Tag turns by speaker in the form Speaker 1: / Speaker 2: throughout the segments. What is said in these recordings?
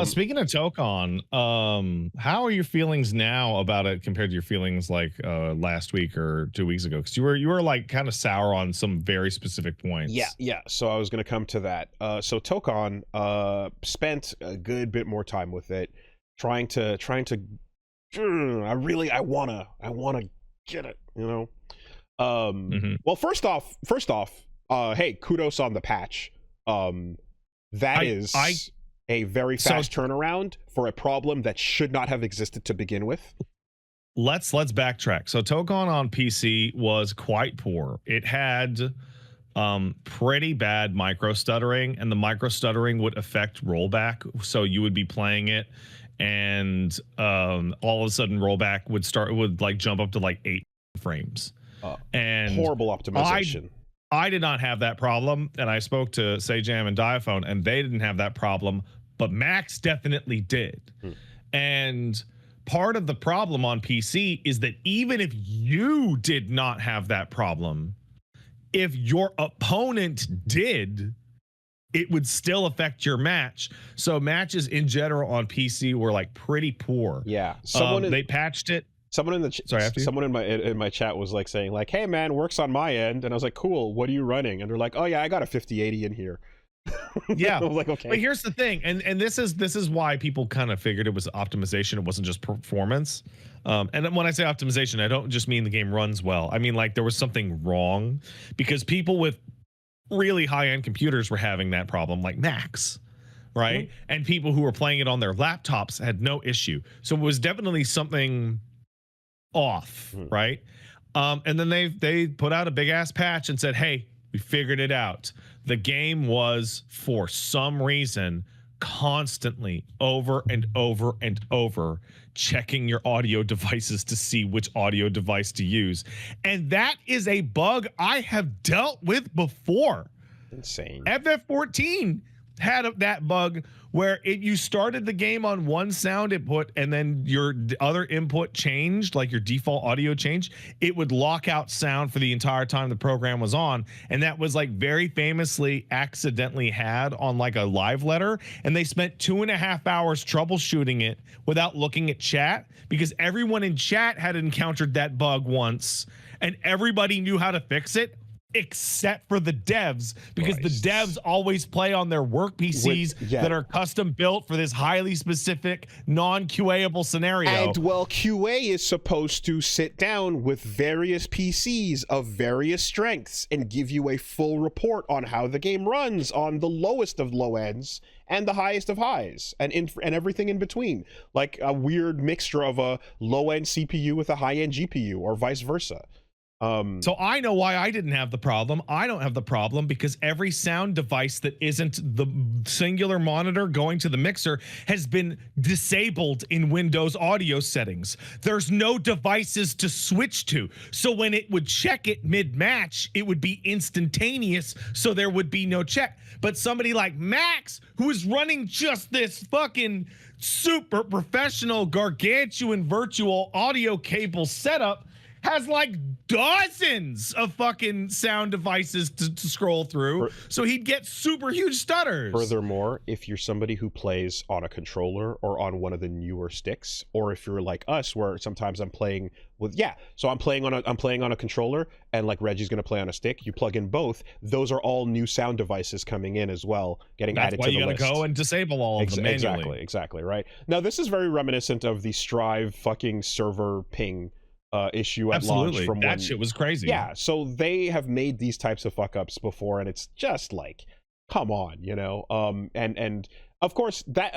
Speaker 1: Speaking of Tokon, how are your feelings now about it compared to your feelings like last week or 2 weeks ago? Because you were like kind of sour on some very specific
Speaker 2: Yeah,
Speaker 1: points.
Speaker 2: yeah. So I was going to come to that. So Tokon spent a good bit more time with it, trying to. I wanna get it.
Speaker 1: Hmm.
Speaker 2: Well, first off, hey, kudos on the patch. That
Speaker 1: I
Speaker 2: is a very
Speaker 1: so
Speaker 2: fast turnaround for a problem that should not have existed to begin with.
Speaker 1: let's backtrack. So Tokon on PC was quite poor. It had pretty bad micro stuttering, and the micro stuttering would affect rollback. So you would be playing it, and all of a sudden rollback would like jump up to like 8 frames.
Speaker 2: Uh,
Speaker 1: And
Speaker 2: Horrible
Speaker 1: I
Speaker 2: optimization.
Speaker 1: I did not have that problem, and I spoke to Sajam and Diaphone, and they didn't have that problem, but Max definitely did.
Speaker 2: Hmm.
Speaker 1: And part of the problem on PC is that even if you did not have that problem, if your opponent did, it would still affect your match. So matches in general on PC were like pretty poor.
Speaker 2: Yeah,
Speaker 1: They patched it.
Speaker 2: someone in the
Speaker 1: Sorry, after you.
Speaker 2: someone in my chat was like saying like, "Hey man, works on my end," and I was like, "Cool, what are you running?" And they're like, "Oh yeah, I got a 5080 in here."
Speaker 1: Yeah.
Speaker 2: I was like, "Okay."
Speaker 1: But here's the thing, and this is why people kind of figured it was optimization. It wasn't just performance. And when I say optimization, I don't just mean the game runs well. I mean like there was something wrong because people with really high-end computers were having that problem, like Max, right?
Speaker 2: Mm-hmm.
Speaker 1: And people who were playing it on their laptops had no issue. So it was definitely something off,
Speaker 2: Mm-hmm.
Speaker 1: right? And then they put out a big ass patch and said, "Hey, we figured it out." The game was, for some reason, constantly over and over and over checking your audio devices to see which audio device to use. And that is a bug I have dealt with before.
Speaker 2: Insane.
Speaker 1: FF14 had that bug where you started the game on one sound input and then your other input changed, like your default audio changed. It would lock out sound for the entire time the program was on. And that was like very famously accidentally had on like a live letter. And they spent 2.5 hours troubleshooting it without looking at chat because everyone in chat had encountered that bug once and everybody knew how to fix it except for the devs, because the devs always play on their work PCs that are custom built for this highly specific non-QAable scenario.
Speaker 2: And well, QA is supposed to sit down with various PCs of various strengths and give you a full report on how the game runs on the lowest of low ends and the highest of highs and everything in between, like a weird mixture of a low-end CPU with a high-end GPU or vice versa.
Speaker 1: So I know why I didn't have the problem. I don't have the problem because every sound device that isn't the singular monitor going to the mixer has been disabled in Windows audio settings. There's no devices to switch to. So when it would check it mid-match, it would be instantaneous, so there would be no check. But somebody like Max, who is running just this fucking super professional gargantuan virtual audio cable setup, has like dozens of fucking sound devices to scroll through, so he'd get super huge stutters.
Speaker 2: Furthermore, if you're somebody who plays on a controller or on one of the newer sticks, or if you're like us, where sometimes I'm playing with so I'm playing on a controller, and like Reggie's gonna play on a stick. You plug in both; those are all new sound devices coming in as well, getting added to the list.
Speaker 1: That's why you gotta go and disable all of them manually.
Speaker 2: Exactly, right. Now this is very reminiscent of the Strive fucking server ping issue at launch from
Speaker 1: that shit was crazy.
Speaker 2: Yeah, so they have made these types of fuck ups before, and it's just like, come on, and of course that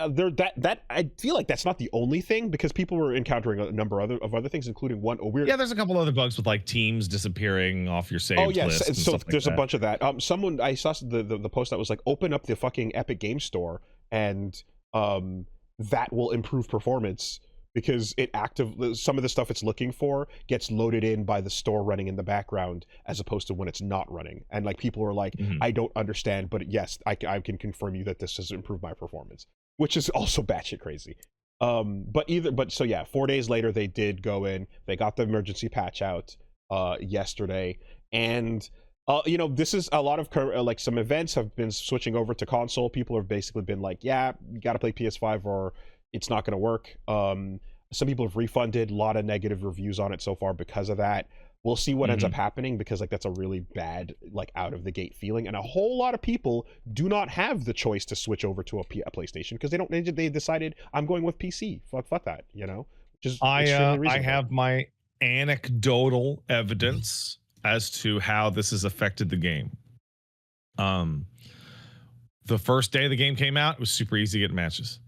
Speaker 2: I feel like that's not the only thing, because people were encountering a number of other things, including
Speaker 1: there's a couple other bugs with like teams disappearing off your saved list.
Speaker 2: So there's a bunch of that. Someone, I saw the post that was like, open up the fucking Epic Game Store and that will improve performance, because some of the stuff it's looking for gets loaded in by the store running in the background as opposed to when it's not running. And like people are like, I don't understand, but yes, I can confirm you that this has improved my performance, which is also batshit crazy. So yeah, 4 days later they did go in, they got the emergency patch out yesterday, and You know, this is a lot of like some events have been switching over to console. People have basically been like, yeah, you got to play PS5 or it's not going to work. Some people have refunded. A lot of negative reviews on it so far because of that. We'll see what ends up happening, because like that's a really bad like out of the gate feeling, and a whole lot of people do not have the choice to switch over to a PlayStation because they decided I'm going with PC. Fuck that, you know. Which is extremely reasonable.
Speaker 1: I have my anecdotal evidence as to how this has affected the game. The first day the game came out, it was super easy to get matches.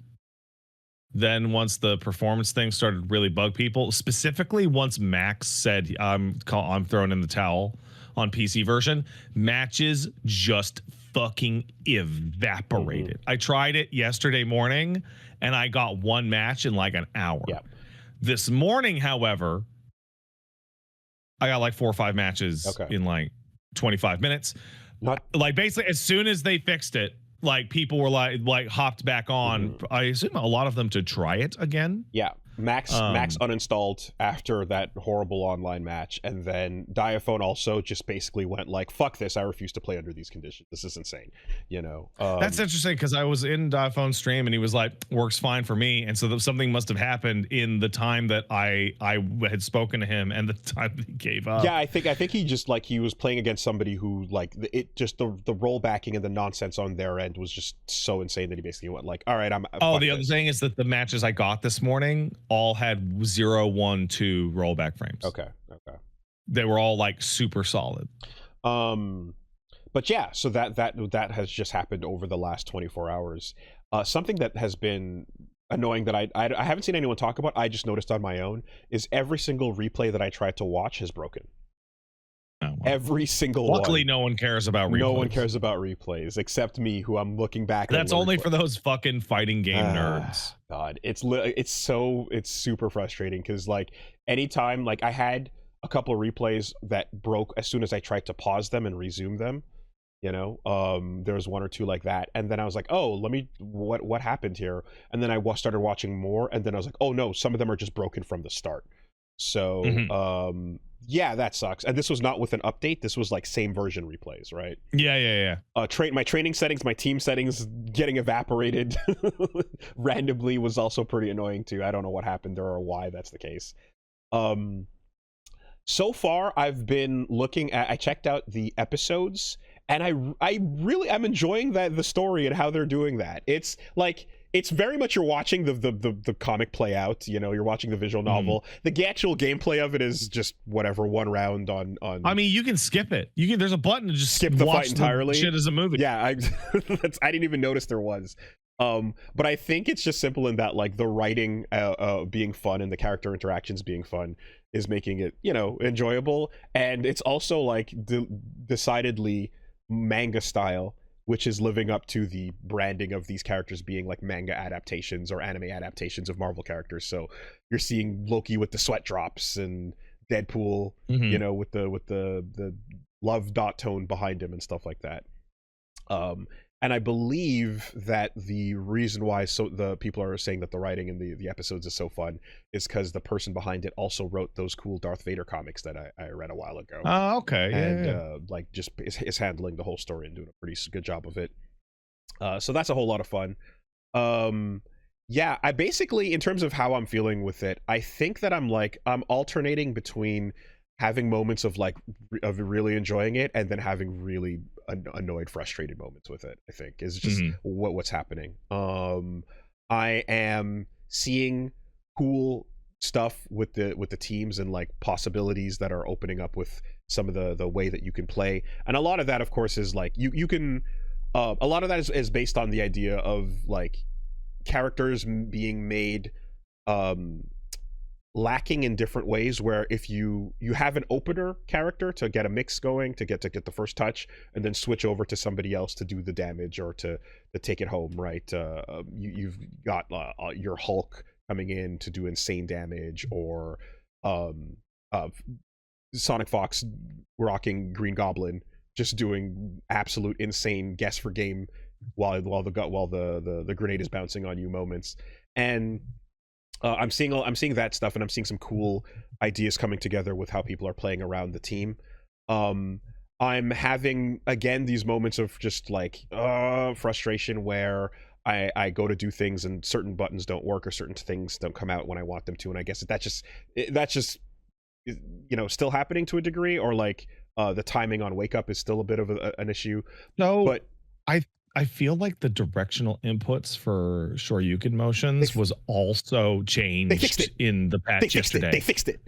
Speaker 1: Then once the performance thing started to really bug people, specifically once Max said I'm throwing in the towel on PC version, matches just fucking evaporated. I tried it yesterday morning and I got one match in like an hour.
Speaker 2: Yeah.
Speaker 1: This morning, however, I got like 4 or 5 matches in like 25 minutes. Like basically as soon as they fixed it, like people were like hopped back on. I assume a lot of them to try it again.
Speaker 2: Yeah. Max uninstalled after that horrible online match, and then Diaphone also just basically went like, fuck this, I refuse to play under these conditions. This is insane, you know.
Speaker 1: That's interesting, because I was in Diaphone's stream and he was like, works fine for me, and so something must have happened in the time that I had spoken to him and the time that he gave up.
Speaker 2: Yeah, I think he just like he was playing against somebody who like it just the rollbacking and the nonsense on their end was just so insane that he basically went like, all right, I'm
Speaker 1: the other thing is that the matches I got this morning all had 0, 1, 2 rollback frames.
Speaker 2: Okay.
Speaker 1: They were all like super solid.
Speaker 2: But yeah, so that has just happened over the last 24 hours. Something that has been annoying that I haven't seen anyone talk about, I just noticed on my own, is every single replay that I tried to watch has broken. Every single one.
Speaker 1: Luckily, no one cares about replays.
Speaker 2: No one cares about replays except me, who I'm looking back.
Speaker 1: That's only for those fucking fighting game nerds.
Speaker 2: God, it's super frustrating, because like anytime, like I had a couple of replays that broke as soon as I tried to pause them and resume them. You know, there was 1 or 2 like that, and then I was like, oh, what happened here? And then I started watching more, and then I was like, oh no, some of them are just broken from the start. So yeah, that sucks. And this was not with an update. This was like same version replays, right?
Speaker 1: Yeah.
Speaker 2: My training settings, my team settings getting evaporated randomly was also pretty annoying too. I don't know what happened there or why that's the case. So far I've been looking at, I checked out the episodes, and I'm enjoying the story and how they're doing that. It's like, it's very much you're watching the comic play out, you know, you're watching the visual novel. The actual gameplay of it is just whatever, 1 round on
Speaker 1: I mean, you can skip it. There's a button to just
Speaker 2: skip the fight entirely.
Speaker 1: Shit as a movie.
Speaker 2: Yeah, I didn't even notice there was. But I think it's just simple in that like the writing being fun and the character interactions being fun is making it, you know, enjoyable. And it's also like decidedly manga style, which is living up to the branding of these characters being like manga adaptations or anime adaptations of Marvel characters. So you're seeing Loki with the sweat drops and Deadpool, you know, with the love dot tone behind him and stuff like that. And I believe that the reason why the people are saying that the writing in the episodes is so fun is because the person behind it also wrote those cool Darth Vader comics that I read a while ago.
Speaker 1: Oh, okay.
Speaker 2: And like just is handling the whole story and doing a pretty good job of it. So that's a whole lot of fun. Yeah, I basically, in terms of how I'm feeling with it, I think that I'm alternating between having moments of really enjoying it and then having really annoyed, frustrated moments with it. I think is just what's happening. I am seeing cool stuff with the teams and like possibilities that are opening up with some of the way that you can play, and a lot of that, of course, is like you can. A lot of that is based on the idea of like characters being made lacking in different ways, where if you have an opener character to get a mix going, to get the first touch, and then switch over to somebody else to do the damage or to take it home, right? You've got your Hulk coming in to do insane damage, or Sonic Fox rocking Green Goblin just doing absolute insane guess for game while the grenade is bouncing on you moments. And I'm seeing that stuff, and I'm seeing some cool ideas coming together with how people are playing around the team. I'm having again these moments of just like frustration where I go to do things and certain buttons don't work or certain things don't come out when I want them to, and I guess that's just still happening to a degree, or like the timing on wake up is still a bit of an issue.
Speaker 1: No,
Speaker 2: But
Speaker 1: I feel like the directional inputs for Shoryuken motions was also changed in the patch yesterday.
Speaker 2: They fixed it.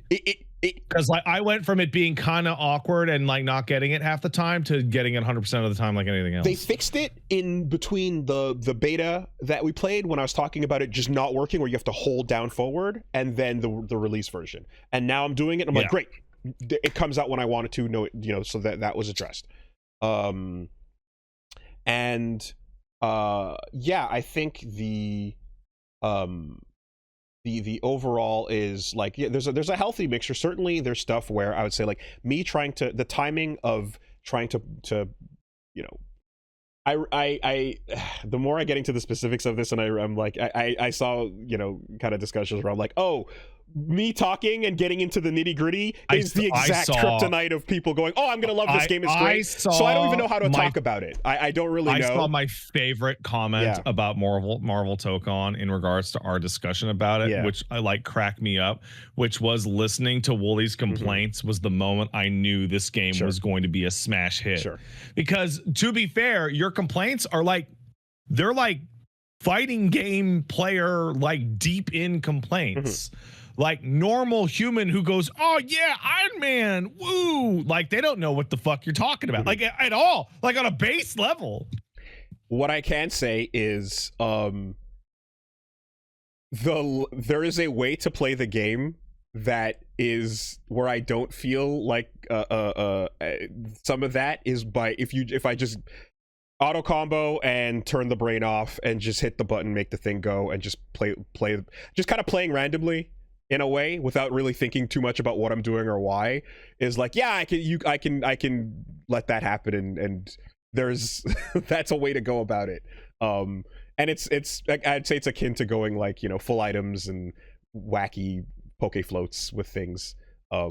Speaker 1: Because like I went from it being kind of awkward and like not getting it half the time to getting it 100% of the time like anything else.
Speaker 2: They fixed it in between the beta that we played when I was talking about it just not working, where you have to hold down forward, and then the release version. And now I'm doing it and I'm like, great. It comes out when I want it to, so that was addressed. And I think the overall is like, there's a healthy mixture. Certainly there's stuff where I would say like me trying to, the timing of trying to I the more I get into the specifics of this, and I'm like, I saw kind of discussions where I'm like, oh, me talking and getting into the nitty gritty is the exact kryptonite of people going, oh, I'm gonna love this game, it's great. So I don't even know how to talk about it. I don't really know. I
Speaker 1: saw my favorite comment about Marvel Tokon in regards to our discussion about it, which I like cracked me up, which was listening to Woolie's complaints was the moment I knew this game was going to be a smash hit. Because to be fair, your complaints are like, they're like fighting game player, like deep in complaints. Like normal human who goes, oh yeah, Iron Man, woo, like they don't know what the fuck you're talking about, like at all, like on a base level.
Speaker 2: What I can say is there is a way to play the game that is where I don't feel like some of that is by if I just auto combo and turn the brain off and just hit the button, make the thing go, and just play just kind of playing randomly in a way without really thinking too much about what I'm doing or why, is like, yeah, I can let that happen, and there's that's a way to go about it. And it's I'd say it's akin to going like, full items and wacky poke floats with things,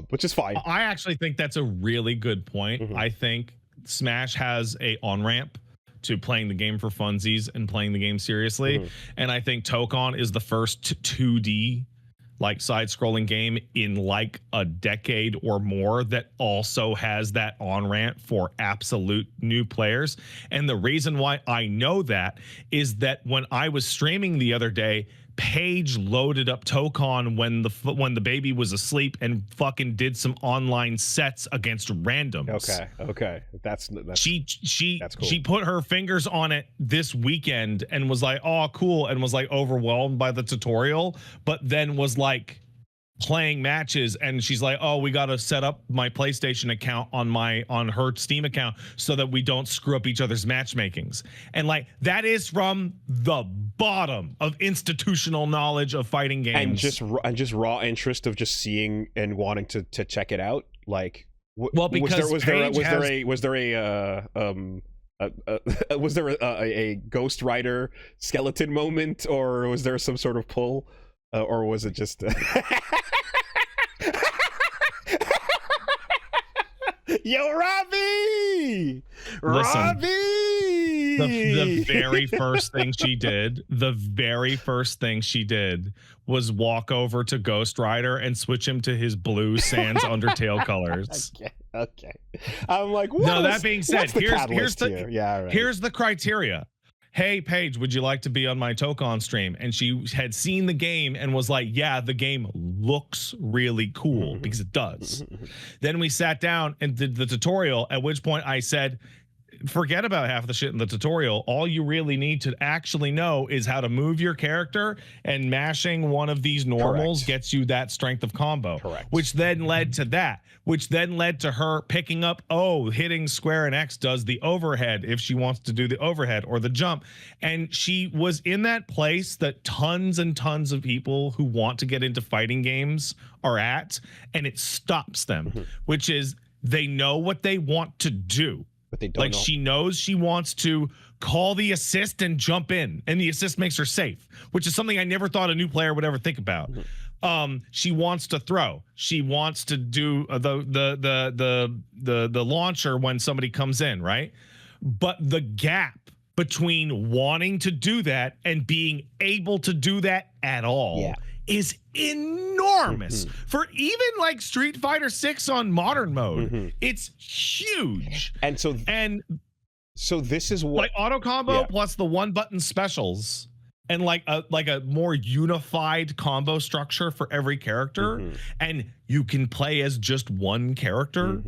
Speaker 2: which is fine.
Speaker 1: I actually think that's a really good point. I think Smash has a on-ramp to playing the game for funsies and playing the game seriously, and I think Tokon is the first 2D like side-scrolling game in like a decade or more that also has that on-ramp for absolute new players. And the reason why I know that is that when I was streaming the other day, Paige loaded up Tokon when the baby was asleep and fucking did some online sets against randoms.
Speaker 2: Okay, that's
Speaker 1: that's cool. She put her fingers on it this weekend and was like, oh cool, and was like overwhelmed by the tutorial, but then was like playing matches, and she's like, oh, we got to set up my PlayStation account on her Steam account so that we don't screw up each other's matchmakings. And like that is from the bottom of institutional knowledge of fighting games,
Speaker 2: and just raw interest of just seeing and wanting to check it out. Like,
Speaker 1: well, because was there
Speaker 2: a Ghost Rider skeleton moment, or was there some sort of pull, or was it just Yo, Robbie!
Speaker 1: Listen,
Speaker 2: Robbie!
Speaker 1: The very first thing she did was walk over to Ghost Rider and switch him to his blue Sans Undertale colors.
Speaker 2: Okay. I'm like,
Speaker 1: no, that being said, here's the criteria. Hey, Paige, would you like to be on my Tokon stream? And she had seen the game and was like, yeah, the game looks really cool, because it does. Then we sat down and did the tutorial, at which point I said, forget about half the shit in the tutorial. All you really need to actually know is how to move your character, and mashing one of these normals gets you that strength of combo. Which then led to that, which then led to her picking up, oh, hitting square and X does the overhead if she wants to do the overhead or the jump. And she was in that place that tons and tons of people who want to get into fighting games are at, and it stops them, which is they know what they want to do.
Speaker 2: But they don't know.
Speaker 1: She knows she wants to call the assist and jump in, and the assist makes her safe, which is something I never thought a new player would ever think about. She wants to throw. She wants to do the launcher when somebody comes in, right? But the gap between wanting to do that and being able to do that at all is enormous. For even like Street Fighter 6 on modern mode, it's huge.
Speaker 2: And so this is what
Speaker 1: like auto combo plus the one button specials and like a more unified combo structure for every character, and you can play as just one character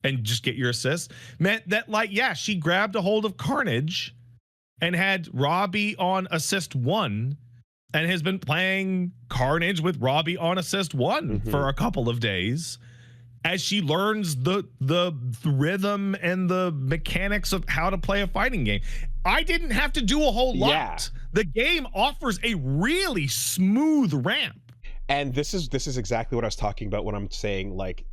Speaker 1: and just get your assists, meant that like she grabbed a hold of Carnage and had Robbie on assist 1 and has been playing Carnage with Robbie on assist 1 for a couple of days as she learns the rhythm and the mechanics of how to play a fighting game. I didn't have to do a whole lot. The game offers a really smooth ramp.
Speaker 2: And this is exactly what I was talking about when I'm saying like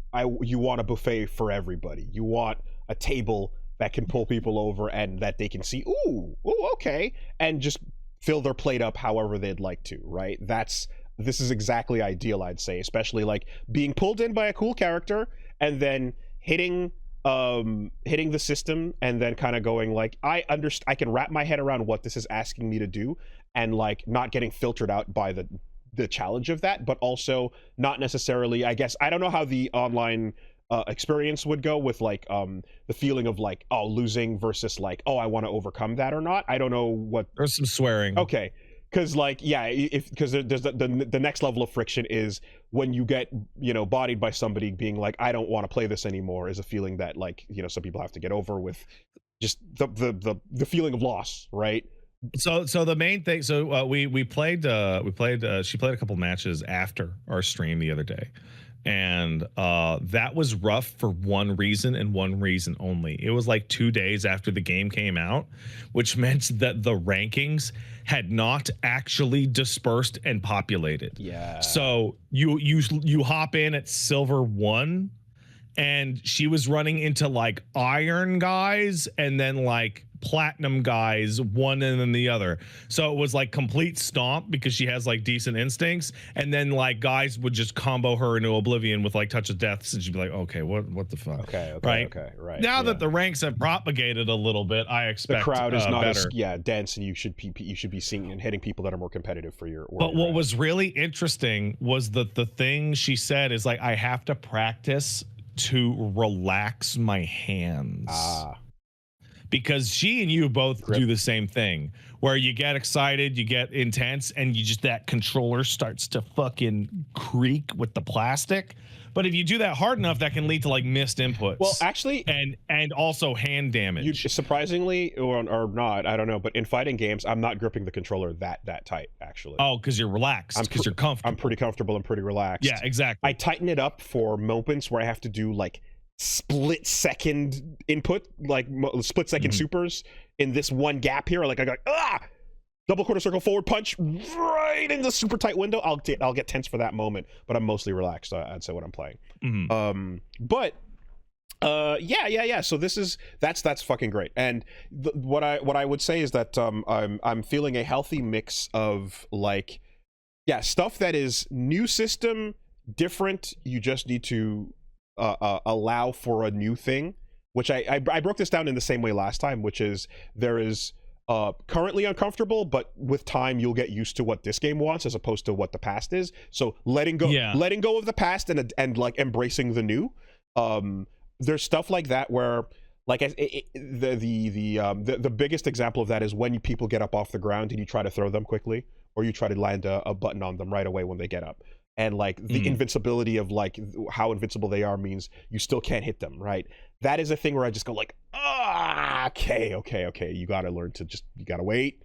Speaker 2: you want a buffet for everybody. You want a table that can pull people over and that they can see, ooh, okay, and just fill their plate up however they'd like to, right? This is exactly ideal, I'd say, especially like being pulled in by a cool character and then hitting the system and then kind of going like, I can wrap my head around what this is asking me to do, and like not getting filtered out by the challenge of that, but also not necessarily, I guess, I don't know how the online experience would go with like the feeling of like, oh, losing versus like, oh, I want to overcome that or not. I don't know what.
Speaker 1: There's some swearing.
Speaker 2: Okay. Because like because there's the next level of friction is when you get bodied by somebody being like, I don't want to play this anymore, is a feeling that like some people have to get over with just the feeling of loss, right?
Speaker 1: So the main thing, we played she played a couple matches after our stream the other day, and that was rough for one reason and one reason only. It was like 2 days after the game came out, which meant that the rankings had not actually dispersed and populated. So you hop in at silver 1, and she was running into like iron guys and then like platinum guys, one and then the other. So it was like complete stomp because she has like decent instincts, and then like guys would just combo her into oblivion with like touch of death, and she'd be like, okay, what the fuck?
Speaker 2: Okay,
Speaker 1: right. Now that the ranks have propagated a little bit, I expect
Speaker 2: the crowd is not
Speaker 1: better.
Speaker 2: as dense, and you should be seeing and hitting people that are more competitive for your.
Speaker 1: But what was really interesting was that the thing she said is like, I have to practice to relax my hands. Because she and you both do the same thing, where you get excited, you get intense, and that controller starts to fucking creak with the plastic. But if you do that hard enough, that can lead to like missed inputs.
Speaker 2: Well, actually,
Speaker 1: and also hand damage.
Speaker 2: Surprisingly, or not, I don't know. But in fighting games, I'm not gripping the controller that tight. Actually.
Speaker 1: Oh, because you're relaxed. Because you're comfortable.
Speaker 2: I'm pretty comfortable and pretty relaxed.
Speaker 1: Yeah, exactly.
Speaker 2: I tighten it up for moments where I have to do like split second input, like split second supers in this one gap here. Like I go double quarter circle forward punch right in the super tight window. I'll get tense for that moment, but I'm mostly relaxed, I'd say, when I'm playing. So that's fucking great. And what I would say is that I'm feeling a healthy mix of like stuff that is new system, different. You just need to allow for a new thing, which I broke this down in the same way last time, which is there is currently uncomfortable, but with time you'll get used to what this game wants as opposed to what the past is. So letting go of the past and like embracing the new. There's stuff like that where like the biggest example of that is when people get up off the ground and you try to throw them quickly, or you try to land a button on them right away when they get up. And like the invincibility of like how invincible they are means you still can't hit them, right? That is a thing where I just go like, okay. You gotta learn to you gotta wait.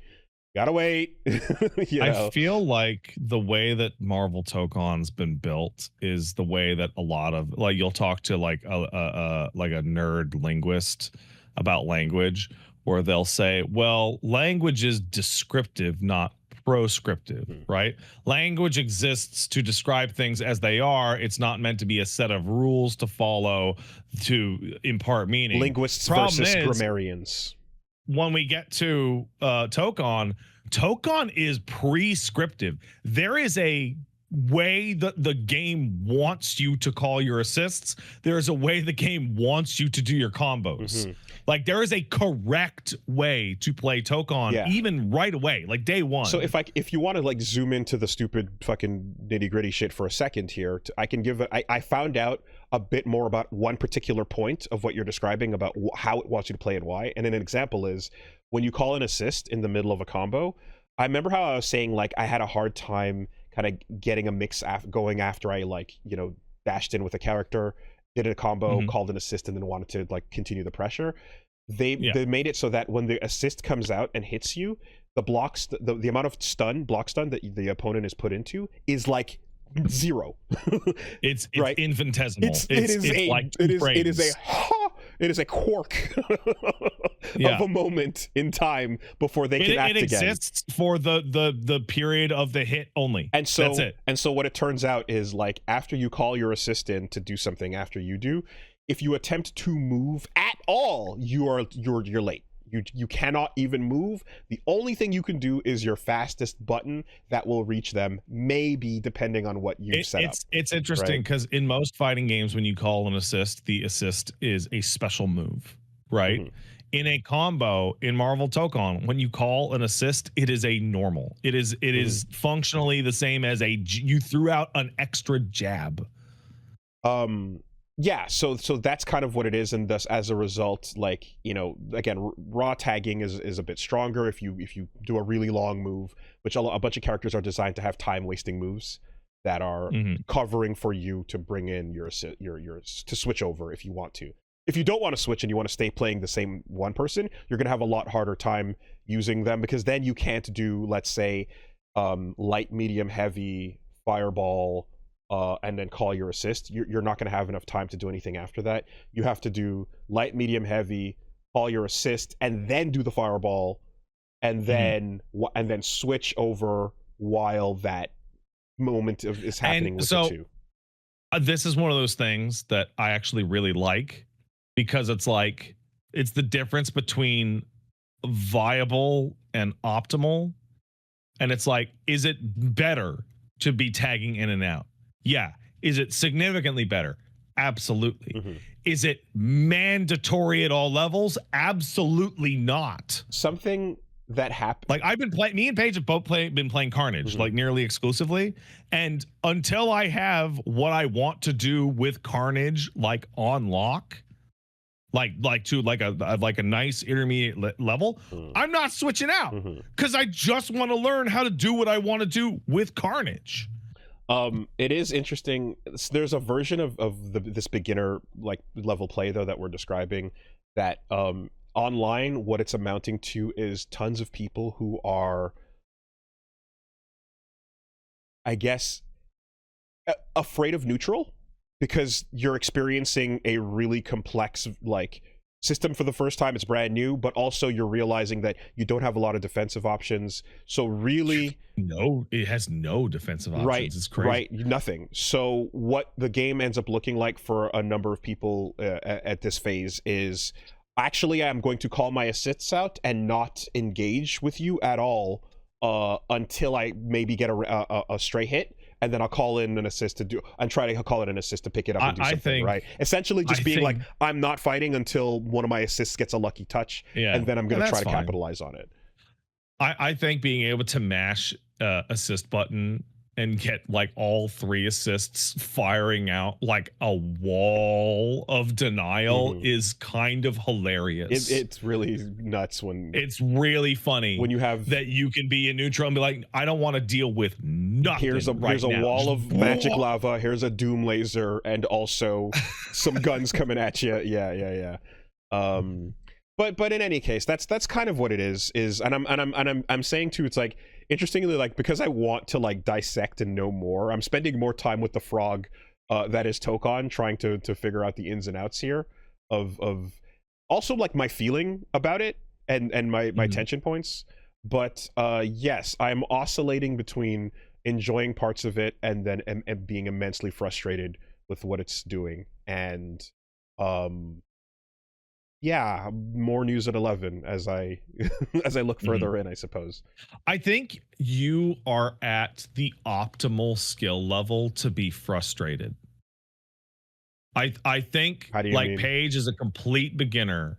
Speaker 1: I feel like the way that Marvel Tokon's been built is the way that a lot of like, you'll talk to like a nerd linguist about language, where they'll say, well, language is descriptive, not proscriptive, right? Language exists to describe things as they are. It's not meant to be a set of rules to follow to impart meaning.
Speaker 2: Linguists versus grammarians.
Speaker 1: When we get to Tokon is prescriptive. There is a way that the game wants you to call your assists, there is a way the game wants you to do your combos. Like there is a correct way to play Tokon, even right away, like day one.
Speaker 2: So if you want to like zoom into the stupid fucking nitty gritty shit for a second here, I can give it. I found out a bit more about one particular point of what you're describing about how it wants you to play and why. And an example is when you call an assist in the middle of a combo. I remember how I was saying like I had a hard time kind of getting a mix going after I like, you know, dashed in with a character, did a combo, called an assist, and then wanted to like continue the pressure. They made it so that when the assist comes out and hits you, the blocks, the amount of block stun that the opponent is put into is like 0.
Speaker 1: It's
Speaker 2: right?
Speaker 1: infinitesimal.
Speaker 2: It is a quark of a moment in time before they can act again. It
Speaker 1: exists for the period of the hit only.
Speaker 2: And so
Speaker 1: that's it.
Speaker 2: And so what it turns out is like after you call your assist in to do something after you do, if you attempt to move at all, you're late. You cannot even move. The only thing you can do is your fastest button that will reach them, maybe depending on what you set up.
Speaker 1: It's interesting because in most fighting games, when you call an assist, the assist is a special move, right? In a combo in Marvel Tokon, when you call an assist, it is a normal. It is functionally the same as you threw out an extra jab.
Speaker 2: Yeah, so that's kind of what it is, and thus as a result, like, you know, again, raw tagging is a bit stronger if you do a really long move, which a bunch of characters are designed to have time wasting moves that are covering for you to bring in your to switch over if you want to. If you don't want to switch and you want to stay playing the same one person, you're going to have a lot harder time using them, because then you can't do, let's say, light, medium, heavy, fireball, and then call your assist. You're not going to have enough time to do anything after that. You have to do light, medium, heavy, call your assist, and then do the fireball, and then switch over while that moment is happening with the two.
Speaker 1: This is one of those things that I actually really like, because it's like it's the difference between viable and optimal, and it's like, is it better to be tagging in and out? Yeah. Is it significantly better? Absolutely. Is it mandatory at all levels? Absolutely not.
Speaker 2: Something that happened.
Speaker 1: Like I've been playing, me and Paige have both been playing Carnage like nearly exclusively. And until I have what I want to do with Carnage, like on lock, like to like a nice intermediate level, I'm not switching out, because I just want to learn how to do what I want to do with Carnage.
Speaker 2: It is interesting. There's a version of this beginner like level play though that we're describing that online what it's amounting to is tons of people who are, I guess, afraid of neutral, because you're experiencing a really complex like system for the first time. It's brand new, but also you're realizing that you don't have a lot of defensive options. So really,
Speaker 1: no, it has no defensive options.
Speaker 2: Right,
Speaker 1: it's crazy.
Speaker 2: Right, nothing. So what the game ends up looking like for a number of people at this phase is, actually, I'm going to call my assists out and not engage with you at all until I maybe get a stray hit. And then I'll call in an assist and try to call it an assist to pick it up and do something, right? Essentially just being like, I'm not fighting until one of my assists gets a lucky touch, and then I'm going to try to capitalize on it.
Speaker 1: I think being able to mash assist button and get like all 3 assists firing out like a wall of denial is kind of hilarious.
Speaker 2: It's really nuts when
Speaker 1: it's really funny
Speaker 2: when you have
Speaker 1: that you can be in neutral and be like, I don't want to deal with nothing.
Speaker 2: Here's a wall of magic lava. Here's a doom laser, and also some guns coming at you. Yeah. But in any case, that's kind of what it is. And I'm saying too, it's like, interestingly, like, because I want to like dissect and know more, I'm spending more time with the frog that is Tokon, trying to figure out the ins and outs here of also like my feeling about it and my tension points. But yes, I'm oscillating between enjoying parts of it and then and being immensely frustrated with what it's doing. And yeah, more news at 11 as I as I look further in, I suppose.
Speaker 1: I think you are at the optimal skill level to be frustrated. I think
Speaker 2: How do you
Speaker 1: like
Speaker 2: mean?
Speaker 1: Paige is a complete beginner,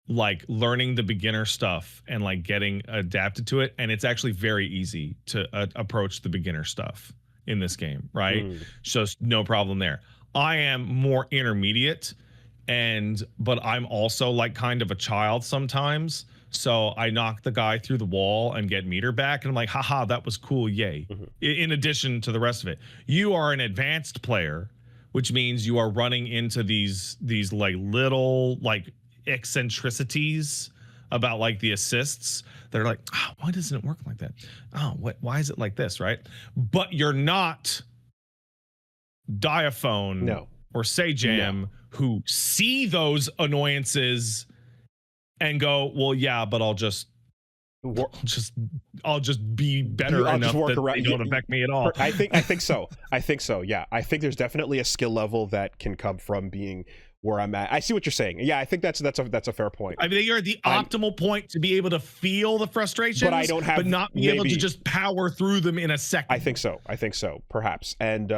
Speaker 1: like learning the beginner stuff and like getting adapted to it, and it's actually very easy to approach the beginner stuff in this game, right? So no problem there. I am more intermediate, but I'm also like kind of a child sometimes, so I knock the guy through the wall and get meter back, and I'm like, haha, that was cool, yay. In addition to the rest of it, you are an advanced player, which means you are running into these like little like eccentricities about like the assists. They're like, oh, why doesn't it work like that? Oh, why is it like this, right? But you're not Diaphone or Sajam who see those annoyances and go, well, yeah, but I'll just be better enough that they don't affect me at all.
Speaker 2: I think so. Yeah, I think there's definitely a skill level that can come from being where I'm at. I see what you're saying. Yeah, I think that's a fair point.
Speaker 1: I mean, you're at the optimal point to be able to feel the frustrations,
Speaker 2: but I don't have,
Speaker 1: but not be able to just power through them in a second.
Speaker 2: I think so, perhaps. And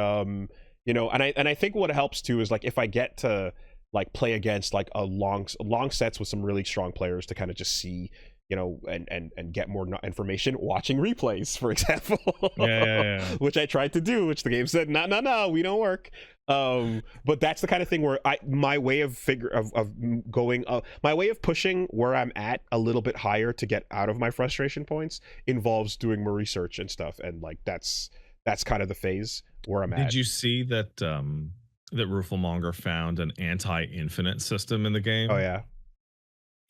Speaker 2: you know, and I think what helps too is like if I get to like play against like a long sets with some really strong players to kind of just see, you know, and get more information watching replays, for example. Which I tried to do, which the game said no, we don't work. But that's the kind of thing where my way of pushing where I'm at a little bit higher to get out of my frustration points involves doing more research and stuff, and like that's kind of the phase where I'm at.
Speaker 1: Did you see that that Rooflemonger found an anti-infinite system in the game?
Speaker 2: Oh yeah.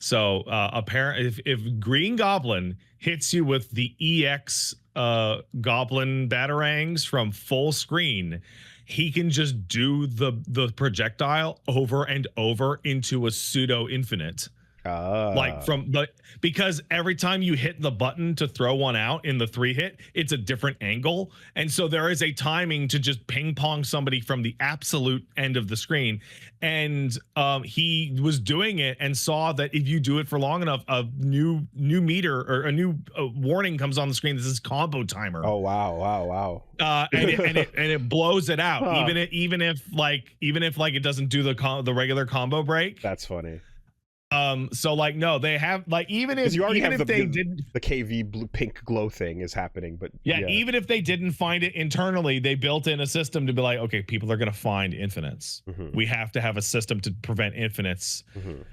Speaker 1: So apparently, if Green Goblin hits you with the EX Goblin batarangs from full screen, he can just do the projectile over and over into a pseudo infinite. Like because every time you hit the button to throw one out in the 3-hit, it's a different angle, and so there is a timing to just ping pong somebody from the absolute end of the screen. And he was doing it and saw that if you do it for long enough, a new meter or a new warning comes on the screen. This is combo timer.
Speaker 2: Oh wow.
Speaker 1: And it blows it out, even if it doesn't do the regular combo break.
Speaker 2: That's funny.
Speaker 1: So like no, they have like even if
Speaker 2: you already
Speaker 1: even
Speaker 2: have
Speaker 1: if they didn't,
Speaker 2: the KV blue pink glow thing is happening, but
Speaker 1: even if they didn't find it internally, they built in a system to be like, okay, people are gonna find infinites. We have to have a system to prevent infinites.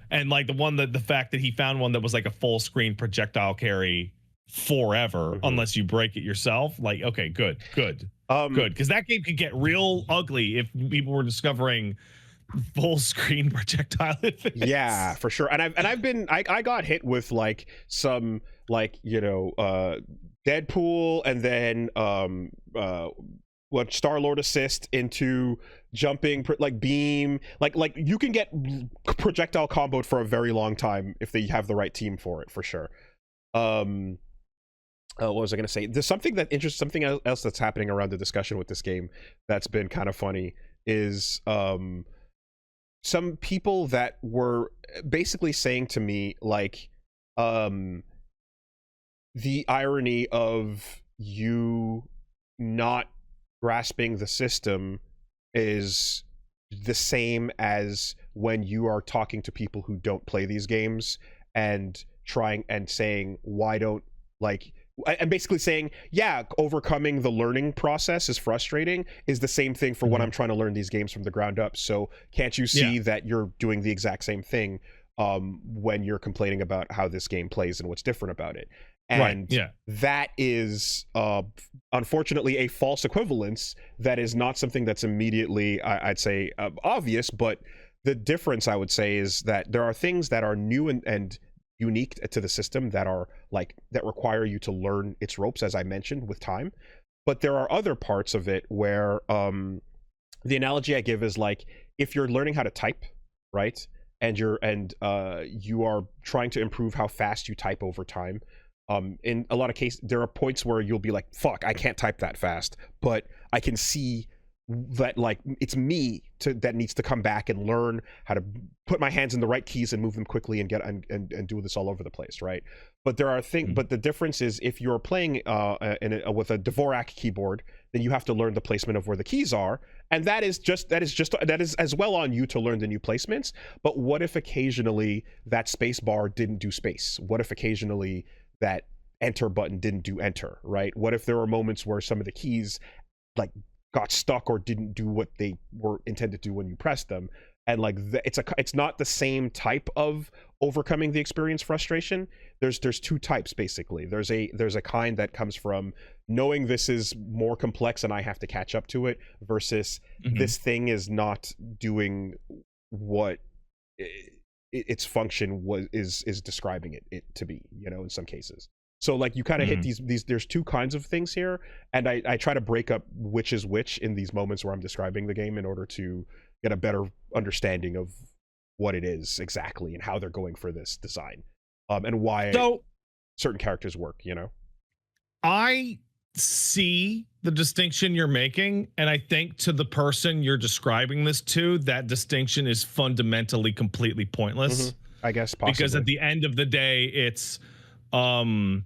Speaker 1: And like the fact that he found one that was like a full screen projectile carry forever, unless you break it yourself. Like, okay, good, because that game could get real ugly if people were discovering full screen projectile infinites.
Speaker 2: Yeah, for sure. And I got hit with like some like, you know, Deadpool, and then Star-Lord assist into jumping like beam, like you can get projectile comboed for a very long time if they have the right team for it, for sure. What was I going to say? There's something else that's happening around the discussion with this game that's been kind of funny is some people that were basically saying to me like the irony of you not grasping the system is the same as when you are talking to people who don't play these games and trying and saying why don't, like, and basically saying, yeah, overcoming the learning process is frustrating is the same thing for when I'm trying to learn these games from the ground up. So can't you see that you're doing the exact same thing when you're complaining about how this game plays and what's different about it? And that is unfortunately a false equivalence. That is not something that's immediately, I'd say, obvious, but the difference, I would say, is that there are things that are new and unique to the system that are like that require you to learn its ropes, as I mentioned, with time. But there are other parts of it where the analogy I give is like if you're learning how to type, right, and you are trying to improve how fast you type over time. In a lot of cases, there are points where you'll be like, fuck, I can't type that fast, but I can see that like it's me that needs to come back and learn how to put my hands in the right keys and move them quickly and get and do this all over the place, right? But there are things. But the difference is if you're playing with a Dvorak keyboard, then you have to learn the placement of where the keys are, and that is as well on you to learn the new placements. But what if occasionally that space bar didn't do space? What if occasionally that enter button didn't do enter, right? What if there were moments where some of the keys like got stuck or didn't do what they were intended to do when you pressed them? And like it's not the same type of overcoming the experience frustration. There's two types basically. There's a kind that comes from knowing this is more complex and I have to catch up to it, versus this thing is not doing what its function is describing it to be, you know, in some cases. So like you kind of hit these there's two kinds of things here, and I try to break up which is which in these moments where I'm describing the game in order to get a better understanding of what it is exactly and how they're going for this design, and why certain characters work, you know.
Speaker 1: I see the distinction you're making, and I think to the person you're describing this to, that distinction is fundamentally completely pointless.
Speaker 2: I guess possibly.
Speaker 1: Because at the end of the day, it's a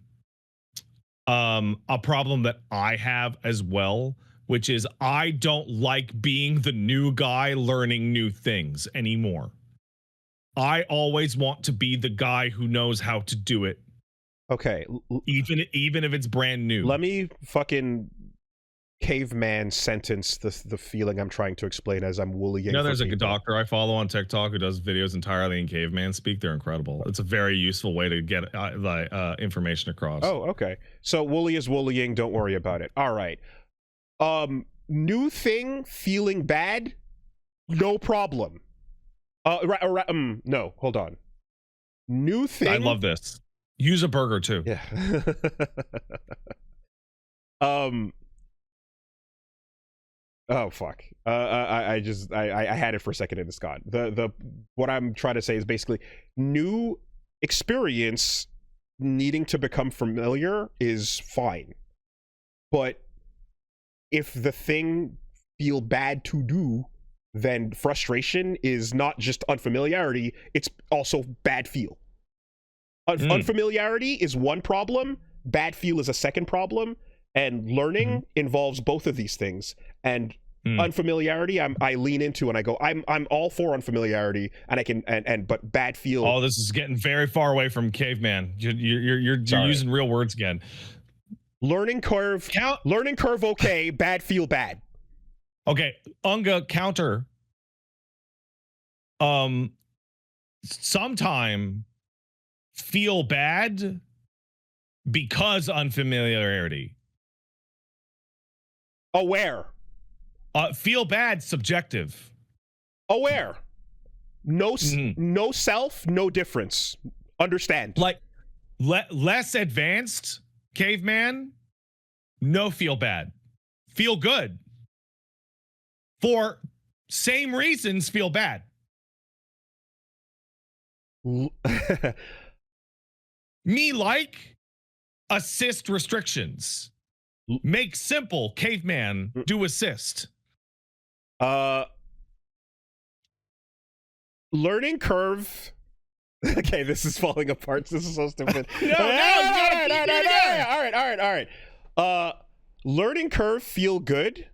Speaker 1: problem that I have as well, which is I don't like being the new guy learning new things anymore. I always want to be the guy who knows how to do it.
Speaker 2: Okay.
Speaker 1: Even if it's brand new.
Speaker 2: Let me fucking caveman sentence the feeling I'm trying to explain as I'm woollying.
Speaker 1: You know, there's a doctor I follow on TikTok who does videos entirely in caveman speak. They're incredible. It's a very useful way to get information across.
Speaker 2: Oh, okay. So Wooly is woollying. Don't worry about it. All right. New thing feeling bad, no problem. No, hold on. New thing.
Speaker 1: I love this. Use a burger too.
Speaker 2: Yeah. Oh fuck. I had it for a second and it's gone. What I'm trying to say is basically new experience needing to become familiar is fine. But if the thing feel bad to do, then frustration is not just unfamiliarity, it's also bad feel. Unfamiliarity is one problem, bad feel is a second problem, and learning involves both of these things. And unfamiliarity, I lean into and I go, I'm all for unfamiliarity, and I can but bad feel.
Speaker 1: Oh, this is getting very far away from caveman. You're using real words again.
Speaker 2: Learning curve, okay, bad feel bad.
Speaker 1: Okay, Unga counter. Sometime feel bad because unfamiliarity.
Speaker 2: Aware.
Speaker 1: Feel bad subjective.
Speaker 2: Aware. No self, no difference. Understand.
Speaker 1: Like less advanced caveman, no feel bad. Feel good. For same reasons, feel bad. Me like assist restrictions. Make simple caveman do assist.
Speaker 2: Learning curve. Okay, this is falling apart. This is so stupid. All right. Learning curve feel good.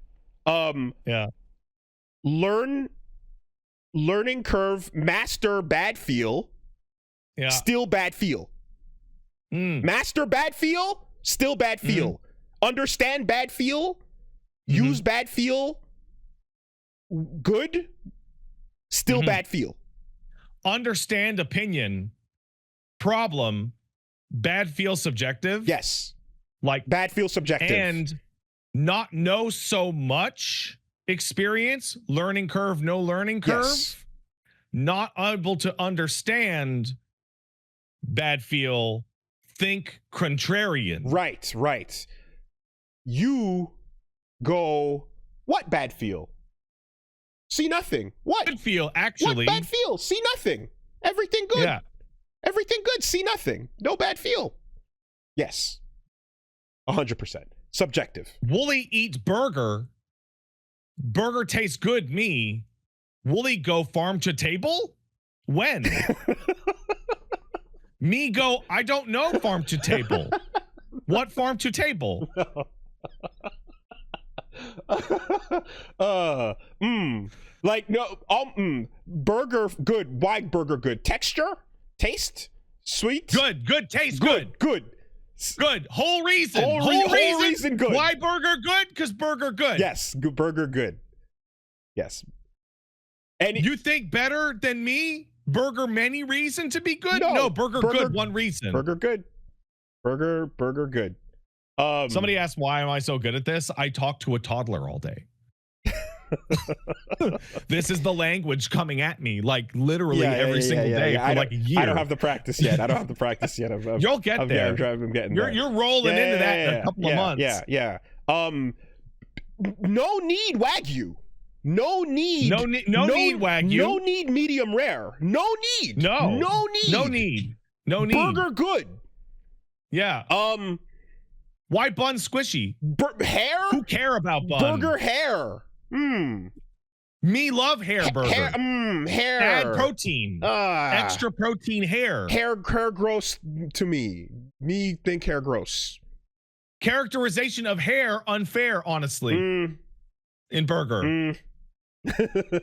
Speaker 1: Yeah.
Speaker 2: Learning curve master bad feel.
Speaker 1: Yeah.
Speaker 2: Still bad feel. Master bad feel. Still bad feel. Understand bad feel. Use bad feel. Good. Still bad feel.
Speaker 1: Understand opinion. Problem. Bad feel subjective.
Speaker 2: Yes.
Speaker 1: Like
Speaker 2: bad feel subjective.
Speaker 1: And not know so much experience. Learning curve, no learning curve.
Speaker 2: Yes.
Speaker 1: Not able to understand bad feel. Think contrarian.
Speaker 2: Right. You go, what bad feel? See nothing. What?
Speaker 1: Good feel, actually.
Speaker 2: What bad feel? See nothing. Everything good.
Speaker 1: Yeah.
Speaker 2: Everything good. See nothing. No bad feel. Yes. 100%. Subjective.
Speaker 1: Wooly eats burger. burger tastes good, me. Wooly go farm to table? When? Me go, I don't know farm to table. What farm to table?
Speaker 2: Like, no, burger good. Why burger good? Texture? Taste? Sweet?
Speaker 1: Good taste
Speaker 2: Good.
Speaker 1: Whole reason.
Speaker 2: Whole reason good.
Speaker 1: Why burger good? Because burger good.
Speaker 2: Yes, burger good. Yes. And
Speaker 1: you think better than me? Burger many reason to be good?
Speaker 2: No,
Speaker 1: burger good one reason.
Speaker 2: Burger good. Burger good.
Speaker 1: Somebody asked why am I so good at this? I talk to a toddler all day. This is the language coming at me like literally every single day for like a year.
Speaker 2: I don't have the practice yet.
Speaker 1: You'll get there.
Speaker 2: I'm getting there.
Speaker 1: You're rolling into that in a couple of months.
Speaker 2: Yeah. No need Wagyu. No need Wagyu. No need medium rare. No need. No need. Burger good.
Speaker 1: Yeah. Why bun squishy?
Speaker 2: Hair?
Speaker 1: Who care about bun?
Speaker 2: Burger hair.
Speaker 1: Me love hair burger.
Speaker 2: Hair.
Speaker 1: Add protein. Extra protein hair.
Speaker 2: Hair gross to me. Me think hair gross.
Speaker 1: Characterization of hair unfair, honestly. In burger.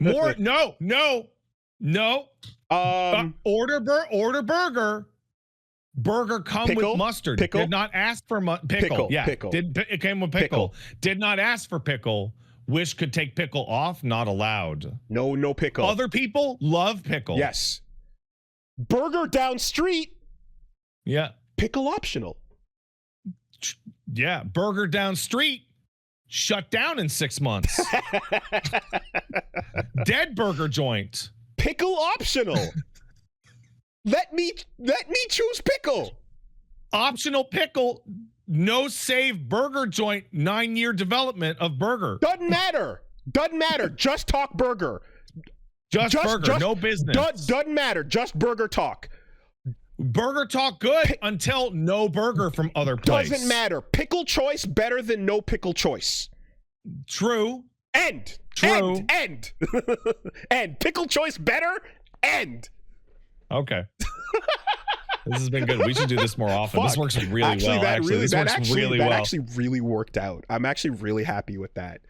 Speaker 1: More no. Order burger. Burger come with mustard.
Speaker 2: Pickle?
Speaker 1: Did not ask for pickle. Yeah,
Speaker 2: pickle.
Speaker 1: It came with pickle. Did not ask for pickle. Wish could take pickle off. Not allowed.
Speaker 2: No pickle.
Speaker 1: Other people love pickle.
Speaker 2: Yes. Burger down street.
Speaker 1: Yeah.
Speaker 2: Pickle optional.
Speaker 1: Yeah. Burger down street. Shut down in 6 months. Dead burger joint.
Speaker 2: Pickle optional. Let me choose pickle.
Speaker 1: Optional pickle. No save burger joint. 9-year development of burger.
Speaker 2: Doesn't matter. Just talk burger.
Speaker 1: Just burger. No business.
Speaker 2: Doesn't matter. Just burger talk.
Speaker 1: Burger talk good until no burger from other place.
Speaker 2: Doesn't matter. Pickle choice better than no pickle choice.
Speaker 1: True.
Speaker 2: End.
Speaker 1: True.
Speaker 2: End. End. Pickle choice better. End.
Speaker 1: Okay. This has been good. We should do this more often. This works really well.
Speaker 2: That actually really worked out. I'm actually really happy with that.